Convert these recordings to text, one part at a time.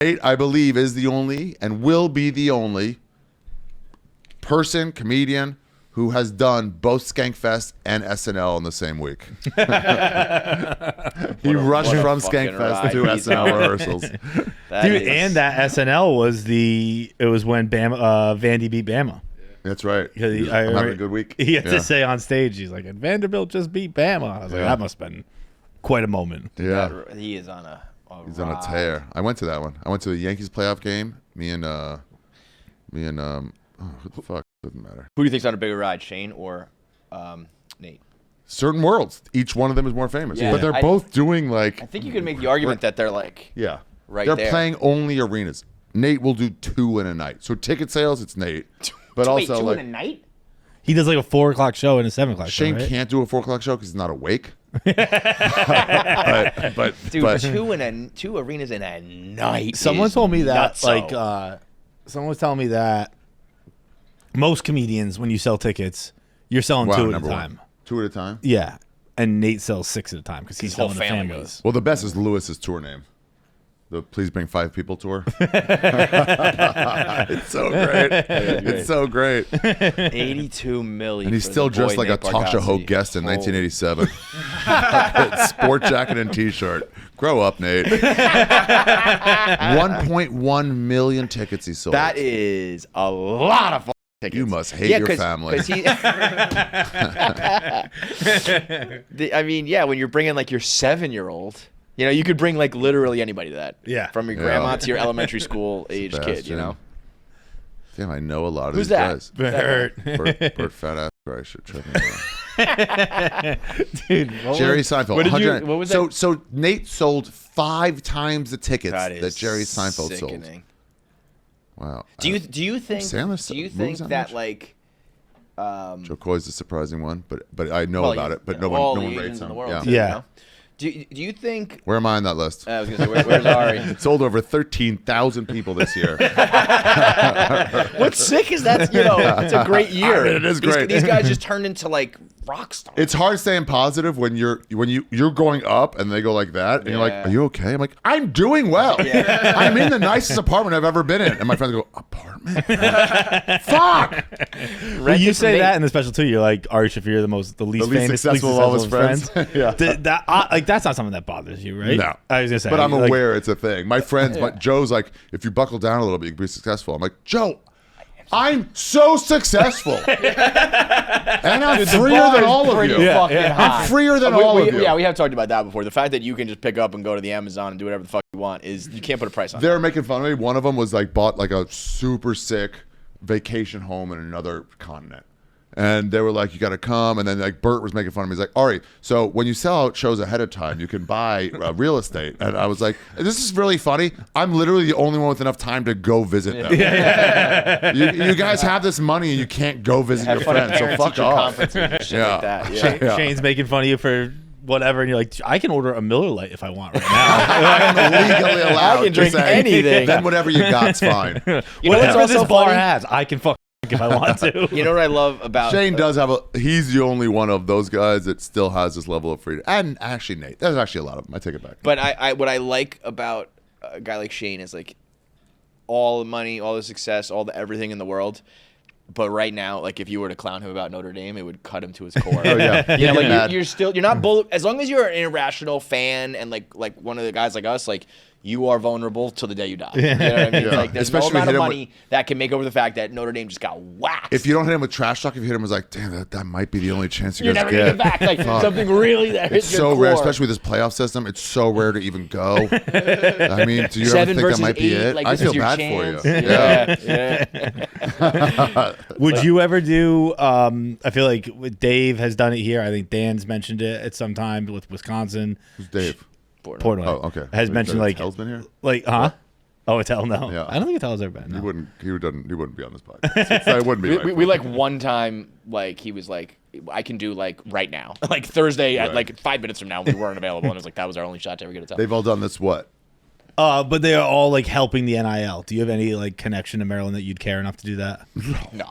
Nate, I believe, is the only and will be the only comedian, who has done both Skankfest and SNL in the same week. He rushed from Skankfest to SNL rehearsals. And that SNL was when Vandy beat Bama. That's right. I'm having a good week. He had to say on stage, he's like, and Vanderbilt just beat Bama. I was like, that must have been quite a moment. Yeah. He is on a He's on a tear. I went to that one. I went to the Yankees playoff game. Me and who the fuck? Doesn't matter. Who do you think's on a bigger ride, Shane or Nate? Certain worlds. Each one of them is more famous. Yeah. But they're both doing I think you could make the argument that they're like right they're there. playing only arenas. Nate will do 2 in a night. So ticket sales, it's Nate. But Wait, also 2 like in a night? He does like a 4 o'clock show and a 7 o'clock show. Shane right? can't do a 4 o'clock show because he's not awake. Dude, 2 arenas in a night. Someone told me that nutso. someone was telling me that most comedians, when you sell tickets, you're selling 2 at a time. 2 at a time? Yeah. And Nate sells 6 at a time because he's whole selling to family families. goes. Well, the best is Lewis's tour name. The Please Bring 5 People tour. It's so great. It's so great. 82 million. And he's still dressed like a talk show host guest in 1987. Sport jacket and T-shirt. Grow up, Nate. 1.1 million tickets he sold. That is a lot of tickets. You must hate your family. I mean, when you're bringing like your 7-year-old, you could bring like literally anybody to that. Yeah. From your grandma to your elementary school age kid, Damn, I know a lot of Who's these that? guys. Bert. Bert fat ass. I should check him Dude, Jerry Seinfeld. What was that? So Nate sold 5 times the tickets that Jerry Seinfeld sickening. sold. Wow. Do you think that like Joe Coy's a surprising one, but I know about it, but no one rates him. Yeah. Do you think? Where am I on that list? I was gonna say, where's Ari? Sold over 13,000 people this year. What's sick is that it's a great year. I mean, it is great. These guys just turned into like rock stars. It's hard staying positive when you're going up and they go like that, and you're like, "Are you okay?" I'm like, "I'm doing well. I'm in the nicest apartment I've ever been in." And my friends go, "Apartment? Fuck!" Well, you say that in the special too. You're like Ari Shaffir, the least famous, successful of all his friends. Yeah, that's not something that bothers you, right? No, I was gonna say, but I'm aware it's a thing. My friends, Joe's like, if you buckle down a little bit, you can be successful. I'm like, Joe, I'm so successful, and I'm freer than all of you. I'm freer than all of you. Yeah, we have talked about that before. The fact that you can just pick up and go to the Amazon and do whatever the fuck you want is you can't put a price on. They were making fun of me. One of them was like bought like a super sick vacation home in another continent. And they were like, you got to come. And then like Bert was making fun of me. He's like, Ari, so when you sell out shows ahead of time, you can buy real estate. And I was like, this is really funny. I'm literally the only one with enough time to go visit them. You guys have this money and you can't go visit your friends. So fuck off. Shane's making fun of you for whatever. And you're like, I can order a Miller Lite if I want right now. I'm legally allowed. I can drink anything. Then whatever you got's fine. Whatever this bar has, I can fuck if I want to. You know what I love about Shane does have he's the only one of those guys that still has this level of freedom. And actually Nate, there's actually a lot of them. I take it back. But what I like about a guy like Shane is like all the money, all the success, all the everything in the world. But right now, like if you were to clown him about Notre Dame, it would cut him to his core. You're not as long as you're an irrational fan and like one of the guys like us, like you are vulnerable till the day you die. You know what I mean? Like there's no amount of money that can make over the fact that Notre Dame just got whacked. If you don't hit him with trash talk, if you hit him with like, damn, that might be the only chance you guys never get. Get back. Like something really that it's so rare, especially with this playoff system. It's so rare to even go. I mean, do you ever think that might be it? Like, I feel bad chance. for you. Yeah. Would you ever do? I feel like Dave has done it here. I think Dan's mentioned it at some time with Wisconsin. Who's Dave? Portnoy. Oh, okay. Has mentioned like Hell's been here. Like, huh? Oh, it's hell no. Yeah. I don't think it's hell's ever been. No. He wouldn't be on this podcast. It wouldn't be. we like one time like he was like, I can do like right now, like Thursday at like 5 minutes from now. We weren't available, and it was like that was our only shot to ever get a tell. They've all done this. What? But they are all like helping the NIL. Do you have any like connection to Maryland that you'd care enough to do that? No.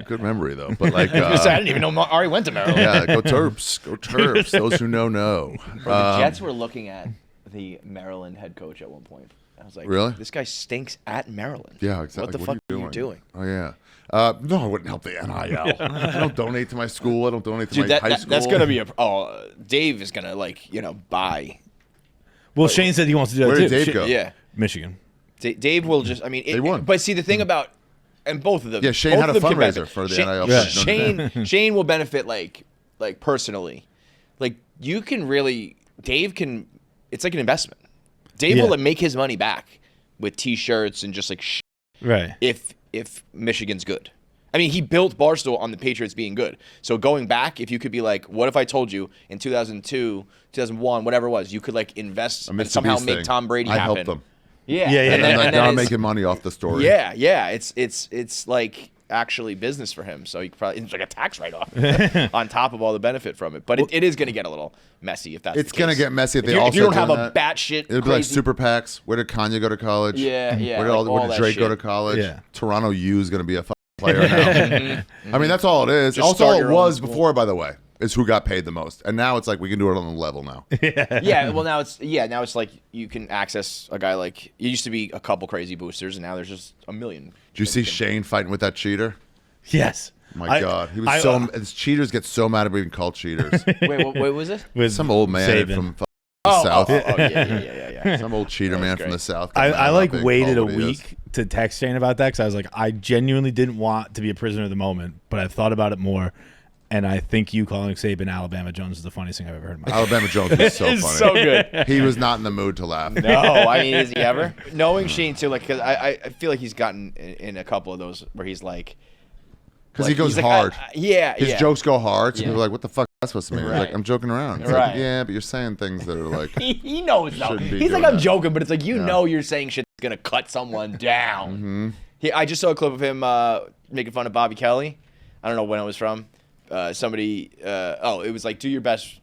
Good memory though. But like, I didn't even know Ari went to Maryland. Yeah, go Terps. Go Terps. Those who know. The Jets were looking at the Maryland head coach at one point. I was like, Really? This guy stinks at Maryland. Yeah, exactly. What the fuck are you doing? Oh yeah. No, I wouldn't help the NIL. I don't donate to my school. I don't donate to Dude, my high school. that's gonna be Dave is gonna buy. Well, Shane said he wants to do that Where too. did Dave go? Yeah, Michigan. Dave will just. I mean, They won. But see, the thing about and both of them. Yeah, Shane both had of a them can fundraiser benefit. for the Shane, NIL. Yeah. Shane will benefit like personally. Like you can really, Dave can. It's like an investment. Dave will make his money back with T-shirts and just like right. If Michigan's good. I mean, he built Barstool on the Patriots being good. So going back, if you could be like, what if I told you in 2002, 2001, whatever it was, you could like invest and somehow make Tom Brady happen. I helped them. Yeah. And then now I'm making money off the story. Yeah. It's like actually business for him. So it's like a tax write-off on top of all the benefit from it. But it is going to get a little messy if that's It's the case. going to get messy if they if also you don't have doing a that. batshit It'll be like super PACs. Where did Kanye go to college? Yeah. Where did Drake go to college? Yeah. Toronto U is going to be a player now. I mean, that's all it is. Just Also, start it your own was school. before, by the way, is who got paid the most. And now it's like we can do it on the level now. Yeah, well now it's like you can access a guy like it used to be a couple crazy boosters and now there's just a million. Did you see Shane fighting with that cheater? Yes. My God, he was his cheaters get so mad at being called cheaters. Wait, what was it? With Some old man Saban. from the South. Yeah. Some old cheater man great. from the South. I like waited a What he is. week to text Shane about that because I was like, I genuinely didn't want to be a prisoner of the moment, but I've thought about it more, and I think you calling Saban Alabama Jones is the funniest thing I've ever heard in my life. Alabama Jones was so It's funny. so good. He was not in the mood to laugh. No, I mean, is he ever? Knowing Shane too, like, because I feel like he's gotten in a couple of those where he's like, Because he goes he's like, hard. His Jokes go hard. So Yeah. people are like, what the fuck is that supposed to mean? He's Right. like, I'm joking around. It's Right. like, yeah, but you're saying things that are like, he knows though. Shouldn't be He's like, doing I'm that. joking, but it's like you know you're saying shit that's gonna cut someone down. I just saw a clip of him making fun of Bobby Kelly. I don't know when it was from. Somebody. It was like do your best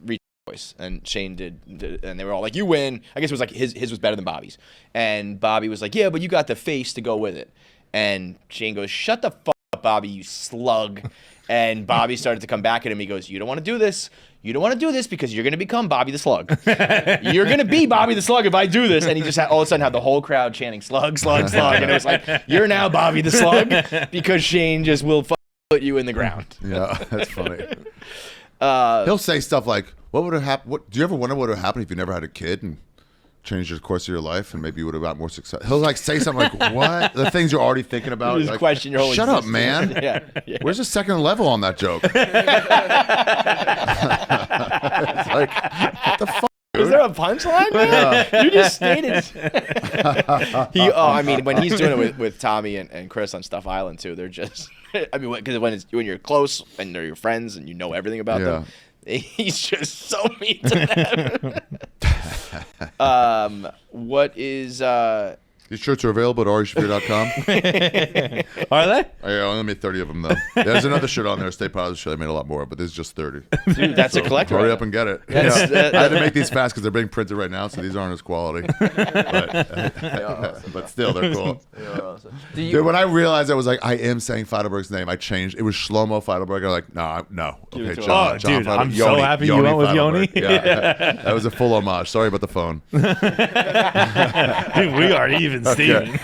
reach voice, and Shane did, and they were all like, "You win." I guess it was like his was better than Bobby's, and Bobby was like, "Yeah, but you got the face to go with it." And Shane goes, "Shut the fuck up, Bobby, you slug." And Bobby started to come back at him. He goes, "You don't want to do this. You don't want to do this because you're going to become Bobby the Slug. You're going to be Bobby the Slug if I do this." And he just all of a sudden had the whole crowd chanting "Slug, slug, slug," and it was like, "You're now Bobby the Slug because Shane just will put you in the ground." yeah, that's funny. He'll say stuff like, what would have happened? Do you ever wonder what would have happened if you never had a kid and changed the course of your life and maybe you would have got more success? He'll like say something like, what? The things you're already thinking about. Just Like, question your whole shut up, existence. man. Yeah. Where's the second level on that joke? It's like, what the fuck? Is there a punchline, man? You just stated. I mean, when he's doing it with Tommy and Chris on Stuff Island too, they're just. I mean, because when you're close and they're your friends and you know everything about them, he's just so mean to them. What is? These shirts are available at arishafir.com. Are they? I only made 30 of them, though. There's another shirt on there, Stay Positive shirt. I made a lot more, but this is just 30. Dude, that's a collector. Hurry right up and get it. That's- Yeah. I had to make these fast because they're being printed right now, so these aren't as quality. But still, they're cool. now. Dude, when I realized I was like, I am saying Feidelberg's name, I changed. It was Shlomo Feidelberg. I'm like, no. Give it Okay, to John. him. John Oh, dude, Feidelberg. I'm so happy you went with Yoni. Yeah. That was a full homage. Sorry about the phone. Dude, we are even, Steven.